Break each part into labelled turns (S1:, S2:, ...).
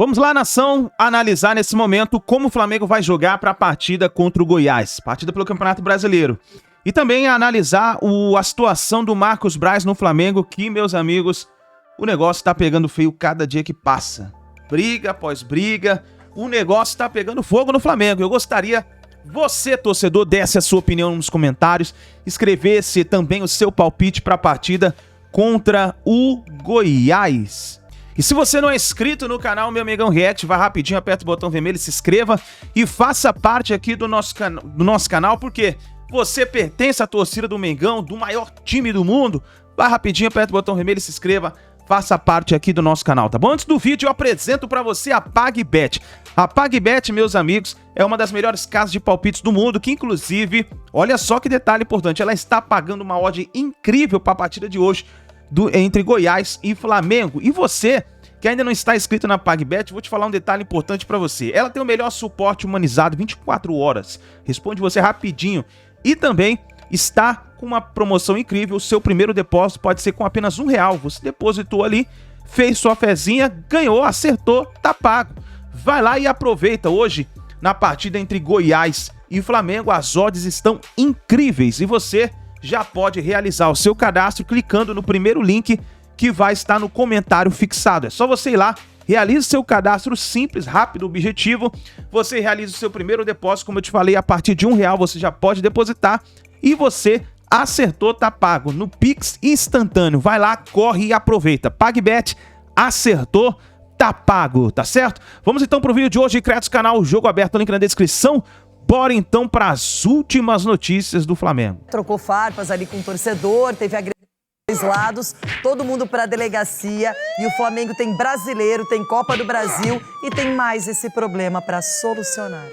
S1: Vamos lá, nação, analisar nesse momento como o Flamengo vai jogar para a partida contra o Goiás, partida pelo Campeonato Brasileiro. E também analisar a situação do Marcos Braz no Flamengo, que, meus amigos, o negócio tá pegando feio cada dia que passa. Briga após briga, o negócio tá pegando fogo no Flamengo. Eu gostaria, você, torcedor, desse a sua opinião nos comentários, escrevesse também o seu palpite para a partida contra o Goiás. E se você não é inscrito no canal Meu Mengão React, vá rapidinho, aperta o botão vermelho, se inscreva e faça parte aqui do nosso canal, porque você pertence à torcida do Mengão, do maior time do mundo. Vá rapidinho, aperta o botão vermelho, se inscreva, faça parte aqui do nosso canal, tá bom? Antes do vídeo, eu apresento pra você a PagBet. A PagBet, meus amigos, é uma das melhores casas de palpites do mundo, que inclusive, olha só que detalhe importante, ela está pagando uma odd incrível para a partida de hoje, entre Goiás e Flamengo. E você, que ainda não está inscrito na PagBet, vou te falar um detalhe importante para você. Ela tem o melhor suporte humanizado, 24 horas, responde você rapidinho. E também está com uma promoção incrível, o seu primeiro depósito pode ser com apenas R$1. Você depositou ali, fez sua fezinha, ganhou, acertou, tá pago. Vai lá e aproveita. Hoje, na partida entre Goiás e Flamengo, as odds estão incríveis e você já pode realizar o seu cadastro clicando no primeiro link que vai estar no comentário fixado. É só você ir lá, realize seu cadastro simples, rápido, objetivo. Você realiza o seu primeiro depósito, como eu te falei, a partir de R$1 você já pode depositar e você acertou, tá pago no Pix instantâneo. Vai lá, corre e aproveita. PagBet, acertou, tá pago, tá certo? Vamos então pro vídeo de hoje, inscreve no canal, jogo aberto, link na descrição. Bora então para as últimas notícias do Flamengo.
S2: Trocou farpas ali com o torcedor, teve agressão dos dois lados, todo mundo para a delegacia e o Flamengo tem brasileiro, tem Copa do Brasil e tem mais esse problema para solucionar.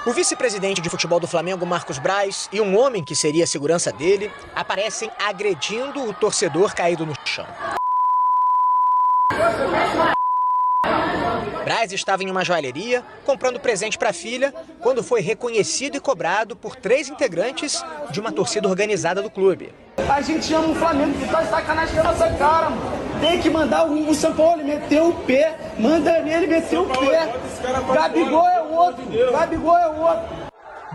S3: O vice-presidente de futebol do Flamengo, Marcos Braz, e um homem que seria a segurança dele, aparecem agredindo o torcedor caído no chão. Braz estava em uma joalheria comprando presente para a filha quando foi reconhecido e cobrado por 3 integrantes de uma torcida organizada do clube.
S4: A gente ama o Flamengo, tu tá de sacanagem com a nossa cara, mano. Tem que mandar o São Paulo meter o pé, manda nele meter o pé. Gabigol é o outro, Gabigol é o outro.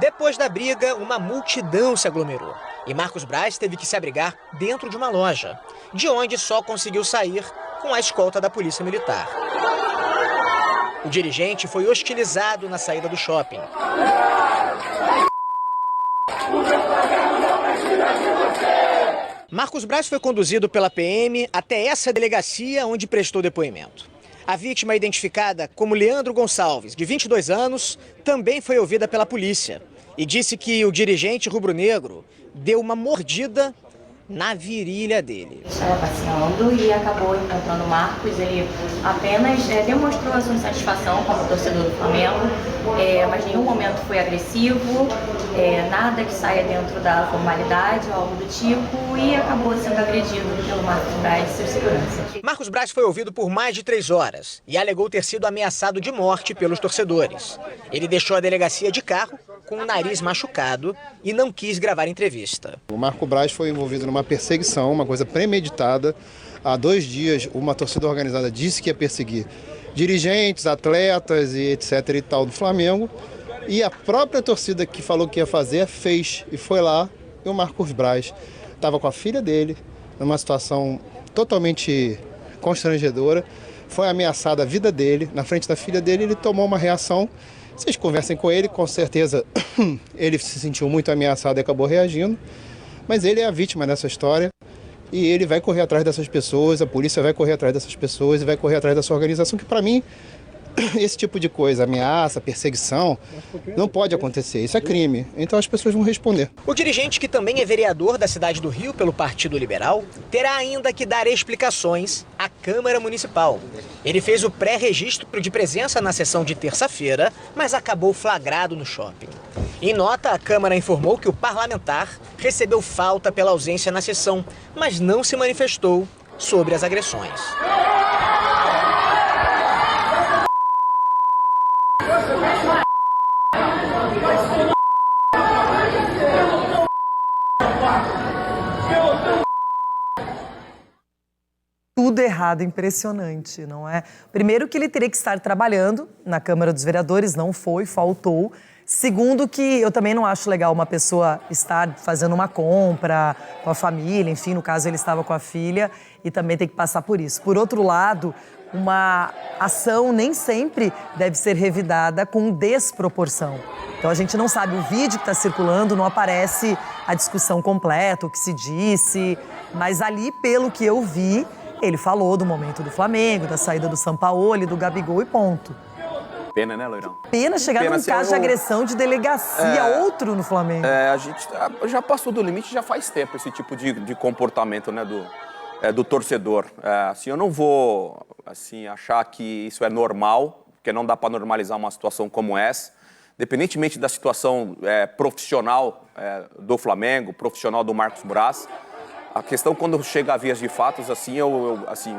S3: Depois da briga, uma multidão se aglomerou e Marcos Braz teve que se abrigar dentro de uma loja, de onde só conseguiu sair com a escolta da polícia militar. O dirigente foi hostilizado na saída do shopping. Marcos Braz foi conduzido pela PM até essa delegacia onde prestou depoimento. A vítima, identificada como Leandro Gonçalves, de 22 anos, também foi ouvida pela polícia e disse que o dirigente rubro-negro deu uma mordida na virilha dele.
S5: Estava passeando e acabou encontrando o Marcos. Ele apenas demonstrou a sua insatisfação como torcedor do Flamengo, mas em nenhum momento foi agressivo, nada que saia dentro da formalidade ou algo do tipo, e acabou sendo agredido pelo Marcos Braz e seus seguranças.
S3: Marcos Braz foi ouvido por mais de 3 horas e alegou ter sido ameaçado de morte pelos torcedores. Ele deixou a delegacia de carro com o nariz machucado e não quis gravar entrevista.
S6: O Marcos Braz foi envolvido numa perseguição, uma coisa premeditada. Há 2 dias, uma torcida organizada disse que ia perseguir dirigentes, atletas e etc. e tal do Flamengo. E a própria torcida que falou que ia fazer, fez. E foi lá, e o Marcos Braz estava com a filha dele, numa situação totalmente constrangedora. Foi ameaçada a vida dele, na frente da filha dele, ele tomou uma reação. Vocês conversem com ele, com certeza ele se sentiu muito ameaçado e acabou reagindo. Mas ele é a vítima dessa história e ele vai correr atrás dessas pessoas, a polícia vai correr atrás dessas pessoas e vai correr atrás dessa organização, que para mim, esse tipo de coisa, ameaça, perseguição, não pode acontecer, isso é crime, então as pessoas vão responder.
S3: O dirigente, que também é vereador da cidade do Rio pelo Partido Liberal, terá ainda que dar explicações à Câmara Municipal. Ele fez o pré-registro de presença na sessão de terça-feira, mas acabou flagrado no shopping. Em nota, a Câmara informou que o parlamentar recebeu falta pela ausência na sessão, mas não se manifestou sobre as agressões.
S2: Tudo errado. errado, impressionante, não é? Primeiro que ele teria que estar trabalhando na Câmara dos Vereadores, não foi, faltou. Segundo que eu também não acho legal uma pessoa estar fazendo uma compra com a família, enfim, no caso ele estava com a filha e também tem que passar por isso. Por outro lado, uma ação nem sempre deve ser revidada com desproporção. Então a gente não sabe, o vídeo que está circulando não aparece a discussão completa, o que se disse, mas ali, pelo que eu vi, ele falou do momento do Flamengo, da saída do Sampaoli, do Gabigol e ponto.
S7: Pena, né, Loirão?
S2: Pena chegar num caso de agressão de delegacia, outro no Flamengo.
S7: A gente já passou do limite já faz tempo, esse tipo de comportamento, né, do torcedor. Assim, eu não vou assim, achar que isso é normal, porque não dá para normalizar uma situação como essa. Independentemente da situação profissional do Flamengo, profissional do Marcos Braz, a questão quando chega a vias de fatos, assim, assim,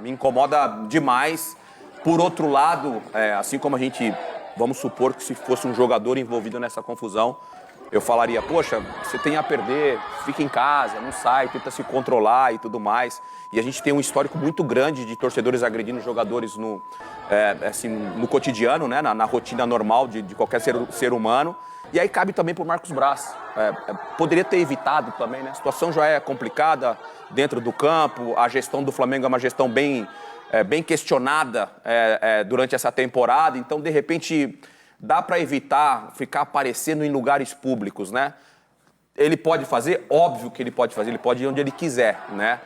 S7: me incomoda demais. Por outro lado, assim como a gente, vamos supor que se fosse um jogador envolvido nessa confusão, eu falaria, poxa, você tem a perder, fica em casa, não sai, tenta se controlar e tudo mais. E a gente tem um histórico muito grande de torcedores agredindo jogadores assim, no cotidiano, né, na rotina normal de qualquer ser humano. E aí cabe também para o Marcos Braz. Poderia ter evitado também, né? A situação já é complicada dentro do campo, a gestão do Flamengo é uma gestão bem questionada durante essa temporada, então, de repente, dá para evitar ficar aparecendo em lugares públicos, né? Ele pode fazer, óbvio que ele pode fazer, ele pode ir onde ele quiser, né?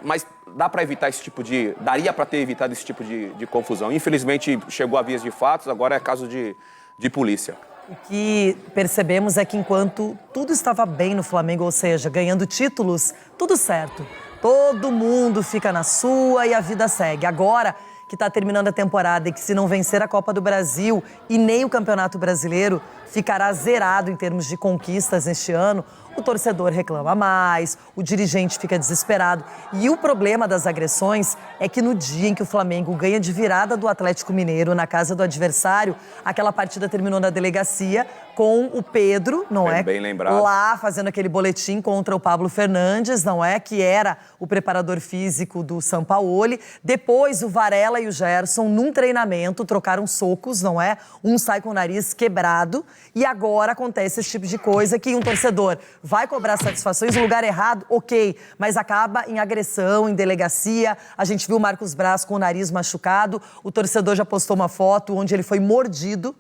S7: Mas dá para evitar esse tipo de... Daria para ter evitado esse tipo de confusão. Infelizmente, chegou a vias de fatos, agora é caso de polícia.
S2: O que percebemos é que enquanto tudo estava bem no Flamengo, ou seja, ganhando títulos, tudo certo. Todo mundo fica na sua e a vida segue. Agora que está terminando a temporada e que se não vencer a Copa do Brasil e nem o Campeonato Brasileiro, ficará zerado em termos de conquistas neste ano, o torcedor reclama mais, o dirigente fica desesperado. E o problema das agressões é que no dia em que o Flamengo ganha de virada do Atlético Mineiro na casa do adversário, aquela partida terminou na delegacia com o Pedro, não é?
S7: Bem lembrado.
S2: Lá fazendo aquele boletim contra o Pablo Fernandes, não é? Que era o preparador físico do Sampaoli. Depois o Varela e o Gerson, num treinamento, trocaram socos, não é? Um sai com o nariz quebrado. E agora acontece esse tipo de coisa que um torcedor vai cobrar satisfações no lugar errado, ok, mas acaba em agressão, em delegacia. A gente viu o Marcos Braz com o nariz machucado, o torcedor já postou uma foto onde ele foi mordido.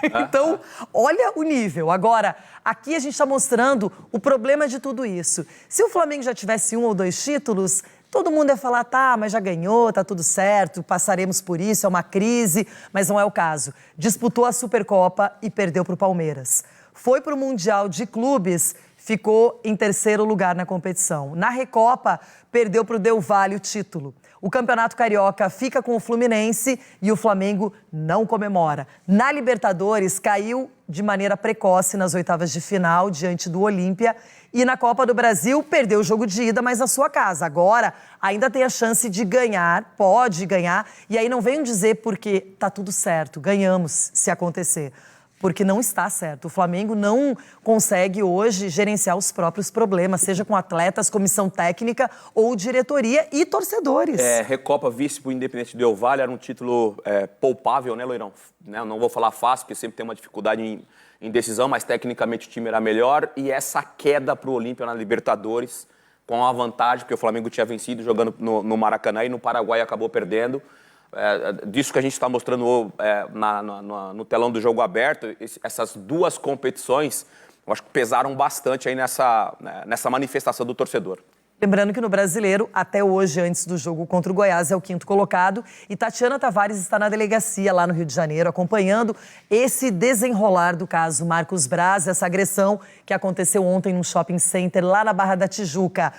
S2: Então, olha o nível. Agora, aqui a gente está mostrando o problema de tudo isso. Se o Flamengo já tivesse 1 ou 2 títulos, todo mundo ia falar, tá, mas já ganhou, tá tudo certo, passaremos por isso, é uma crise, mas não é o caso. Disputou a Supercopa e perdeu para o Palmeiras. Foi para o Mundial de Clubes, ficou em 3º lugar na competição. Na Recopa, perdeu para o Del Valle o título. O Campeonato Carioca fica com o Fluminense e o Flamengo não comemora. Na Libertadores, caiu de maneira precoce nas oitavas de final, diante do Olímpia. E na Copa do Brasil, perdeu o jogo de ida, mas na sua casa. Agora, ainda tem a chance de ganhar, pode ganhar. E aí não venham dizer porque tá tudo certo, ganhamos se acontecer. Porque não está certo. O Flamengo não consegue hoje gerenciar os próprios problemas, seja com atletas, comissão técnica ou diretoria e torcedores.
S7: Recopa vice pro Independente Del Valle era um título poupável, né, Loirão? Né? Não vou falar fácil, porque sempre tem uma dificuldade em decisão, mas tecnicamente o time era melhor. E essa queda pro Olímpia na Libertadores, com a vantagem, porque o Flamengo tinha vencido jogando no Maracanã e no Paraguai acabou perdendo. Disso que a gente está mostrando no telão do Jogo Aberto, essas duas competições, eu acho que pesaram bastante aí nessa manifestação do torcedor.
S2: Lembrando que no Brasileiro, até hoje, antes do jogo contra o Goiás, é o 5º colocado. E Tatiana Tavares está na delegacia lá no Rio de Janeiro, acompanhando esse desenrolar do caso Marcos Braz, essa agressão que aconteceu ontem num shopping center lá na Barra da Tijuca.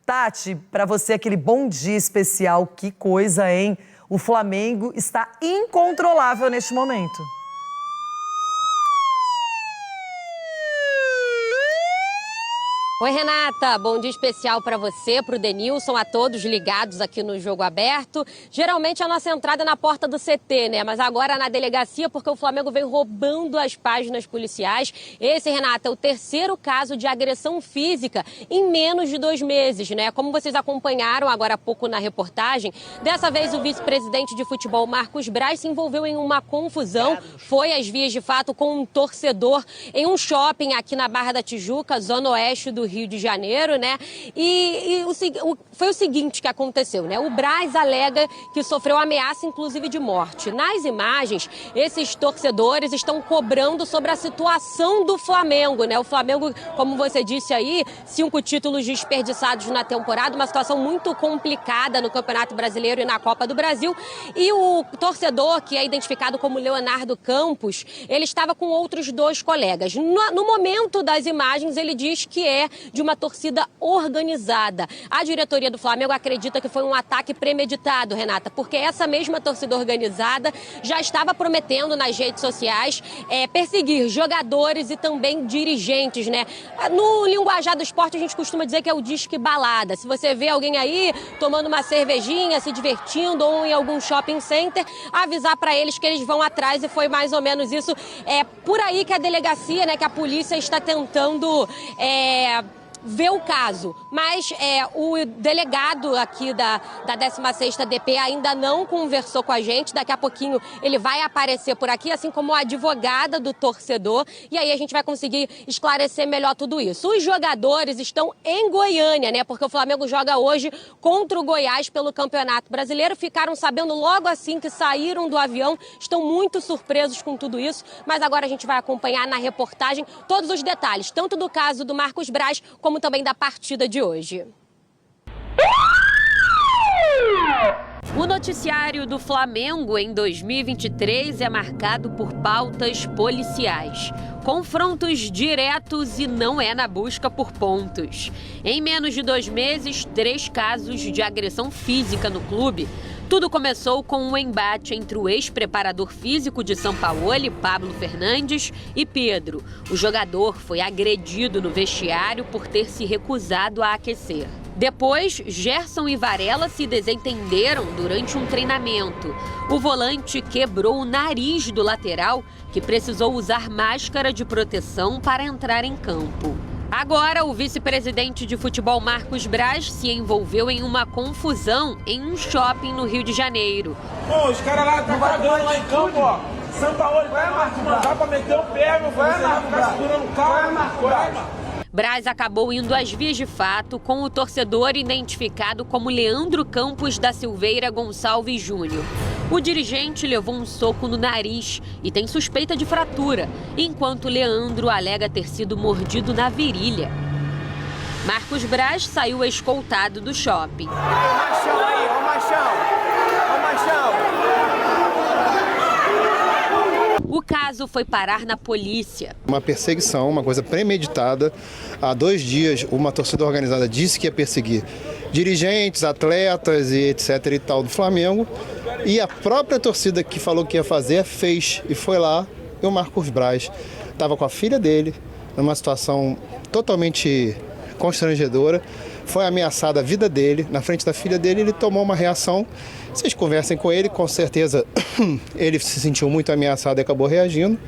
S2: Tati, para você aquele bom dia especial, que coisa, hein? O Flamengo está incontrolável neste momento.
S8: Oi, Renata. Bom dia especial para você, para o Denilson, a todos ligados aqui no Jogo Aberto. Geralmente a nossa entrada é na porta do CT, né? Mas agora na delegacia, porque o Flamengo vem roubando as páginas policiais. Esse, Renata, é o terceiro caso de agressão física em menos de 2 meses, né? Como vocês acompanharam agora há pouco na reportagem, dessa vez o vice-presidente de futebol, Marcos Braz, se envolveu em uma confusão. Foi às vias de fato com um torcedor em um shopping aqui na Barra da Tijuca, zona oeste do Rio de Janeiro, né? Foi o seguinte que aconteceu, né? O Braz alega que sofreu ameaça, inclusive de morte. Nas imagens, esses torcedores estão cobrando sobre a situação do Flamengo, né? O Flamengo, como você disse aí, 5 títulos desperdiçados na temporada, uma situação muito complicada no Campeonato Brasileiro e na Copa do Brasil. E o torcedor, que é identificado como Leonardo Campos, ele estava com outros 2 colegas. No momento das imagens, ele diz que é de uma torcida organizada. A diretoria do Flamengo acredita que foi um ataque premeditado, Renata, porque essa mesma torcida organizada já estava prometendo nas redes sociais perseguir jogadores e também dirigentes, né? No linguajar do esporte, a gente costuma dizer que é o disque balada. Se você vê alguém aí tomando uma cervejinha, se divertindo ou em algum shopping center, avisar para eles que eles vão atrás, e foi mais ou menos isso. É por aí que a delegacia, né, que a polícia está tentando ver o caso, mas o delegado aqui da 16ª DP ainda não conversou com a gente. Daqui a pouquinho ele vai aparecer por aqui, assim como a advogada do torcedor, e aí a gente vai conseguir esclarecer melhor tudo isso. Os jogadores estão em Goiânia, né, porque o Flamengo joga hoje contra o Goiás pelo Campeonato Brasileiro. Ficaram sabendo logo assim que saíram do avião, estão muito surpresos com tudo isso, mas agora a gente vai acompanhar na reportagem todos os detalhes, tanto do caso do Marcos Braz, como também da partida de hoje. O noticiário do Flamengo em 2023 é marcado por pautas policiais, confrontos diretos e não é na busca por pontos. Em menos de 2 meses, 3 casos de agressão física no clube. Tudo começou com um embate entre o ex-preparador físico de Sampaoli, Pablo Fernandes, e Pedro. O jogador foi agredido no vestiário por ter se recusado a aquecer. Depois, Gerson e Varela se desentenderam durante um treinamento. O volante quebrou o nariz do lateral, que precisou usar máscara de proteção para entrar em campo. Agora, o vice-presidente de futebol Marcos Braz se envolveu em uma confusão em um shopping no Rio de Janeiro.
S9: Pô, os caras lá estão jogando lá em campo, ó. Sampaoli vai mandar pra meter o pé, meu filho. Você vai ficar segurando o carro, vai.
S8: Braz acabou indo às vias de fato com o torcedor identificado como Leandro Campos da Silveira Gonçalves Júnior. O dirigente levou um soco no nariz e tem suspeita de fratura, enquanto Leandro alega ter sido mordido na virilha. Marcos Braz saiu escoltado do shopping.
S9: Ô machão aí, ô machão! Ô machão!
S8: O caso foi parar na polícia.
S6: Uma perseguição, uma coisa premeditada. Há 2 dias, uma torcida organizada disse que ia perseguir dirigentes, atletas e etc. e tal do Flamengo. E a própria torcida que falou que ia fazer, fez. E foi lá, e o Marcos Braz estava com a filha dele, numa situação totalmente constrangedora. Foi ameaçada a vida dele, na frente da filha dele, ele tomou uma reação. Vocês conversem com ele, com certeza ele se sentiu muito ameaçado e acabou reagindo.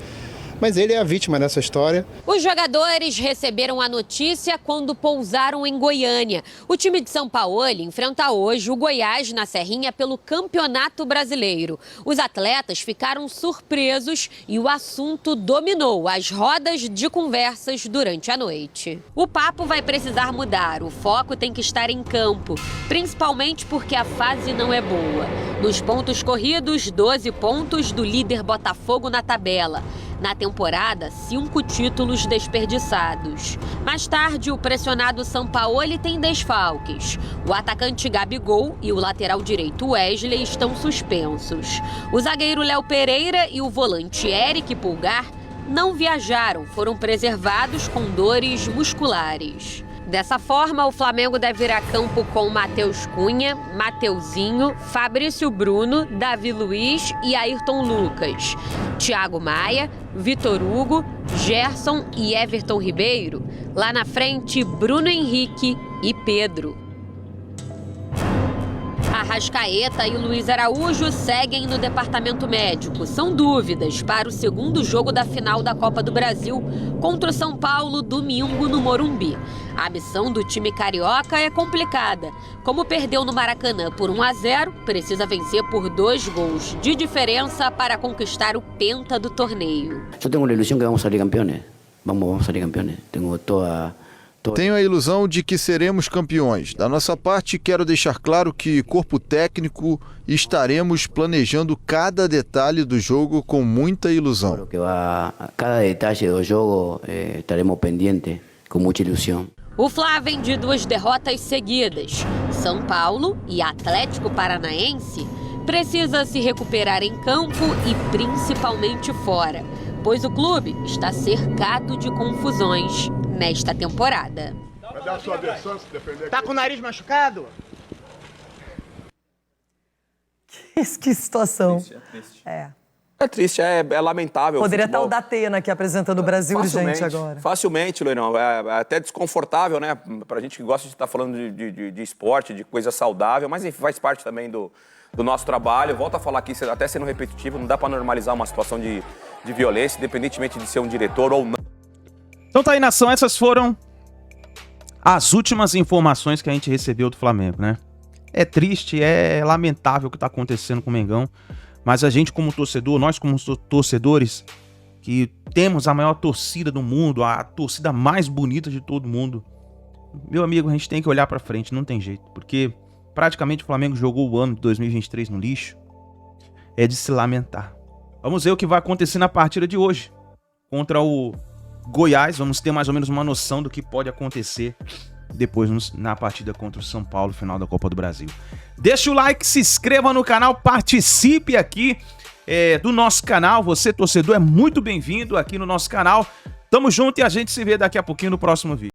S6: Mas ele é a vítima dessa história.
S8: Os jogadores receberam a notícia quando pousaram em Goiânia. O time de Sampaoli enfrenta hoje o Goiás na Serrinha pelo Campeonato Brasileiro. Os atletas ficaram surpresos e o assunto dominou as rodas de conversas durante a noite. O papo vai precisar mudar, o foco tem que estar em campo, principalmente porque a fase não é boa. Nos pontos corridos, 12 pontos do líder Botafogo na tabela. Na temporada, 5 títulos desperdiçados. Mais tarde, o pressionado Sampaoli tem desfalques. O atacante Gabigol e o lateral direito Wesley estão suspensos. O zagueiro Léo Pereira e o volante Eric Pulgar não viajaram, foram preservados com dores musculares. Dessa forma, o Flamengo deve ir a campo com Matheus Cunha, Mateuzinho, Fabrício Bruno, Davi Luiz e Ayrton Lucas. Thiago Maia, Vitor Hugo, Gerson e Everton Ribeiro Lá na frente, Bruno Henrique e Pedro. Arrascaeta e Luiz Araújo seguem no departamento médico. São dúvidas para o segundo jogo da final da Copa do Brasil contra o São Paulo, domingo, no Morumbi. A missão do time carioca é complicada. Como perdeu no Maracanã por 1-0, precisa vencer por 2 gols de diferença para conquistar o penta do torneio.
S10: Eu tenho a ilusão que vamos sair campeões. Vamos sair campeões.
S11: Tenho a ilusão de que seremos campeões. Da nossa parte, quero deixar claro que, corpo técnico, estaremos planejando cada detalhe do jogo com muita ilusão.
S10: Cada detalhe do jogo estaremos pendientes com muita ilusão.
S8: O Fla vem de 2 derrotas seguidas. São Paulo e Atlético Paranaense precisa se recuperar em campo e principalmente fora, pois o clube está cercado de confusões nesta temporada.
S3: Tá com o nariz machucado?
S2: Que situação.
S7: Triste.
S2: É.
S7: É triste, é lamentável.
S2: Poderia estar o Datena aqui apresentando o Brasil Urgente agora.
S7: Facilmente, Loirão. É até desconfortável, né? Pra gente que gosta de estar falando de esporte, de coisa saudável, mas enfim, faz parte também do nosso trabalho. Volto a falar aqui, até sendo repetitivo, não dá pra normalizar uma situação de violência, independentemente de ser um diretor ou não.
S1: Então tá aí, nação, essas foram as últimas informações que a gente recebeu do Flamengo, né? É triste, é lamentável o que tá acontecendo com o Mengão, mas a gente como torcedor, nós como torcedores, que temos a maior torcida do mundo, a torcida mais bonita de todo mundo, meu amigo, a gente tem que olhar pra frente, não tem jeito, porque praticamente o Flamengo jogou o ano de 2023 no lixo, é de se lamentar. Vamos ver o que vai acontecer na partida de hoje, contra o Goiás. Vamos ter mais ou menos uma noção do que pode acontecer depois na partida contra o São Paulo, final da Copa do Brasil. Deixa o like, se inscreva no canal, participe aqui do nosso canal. Você, torcedor, é muito bem-vindo aqui no nosso canal. Tamo junto e a gente se vê daqui a pouquinho no próximo vídeo.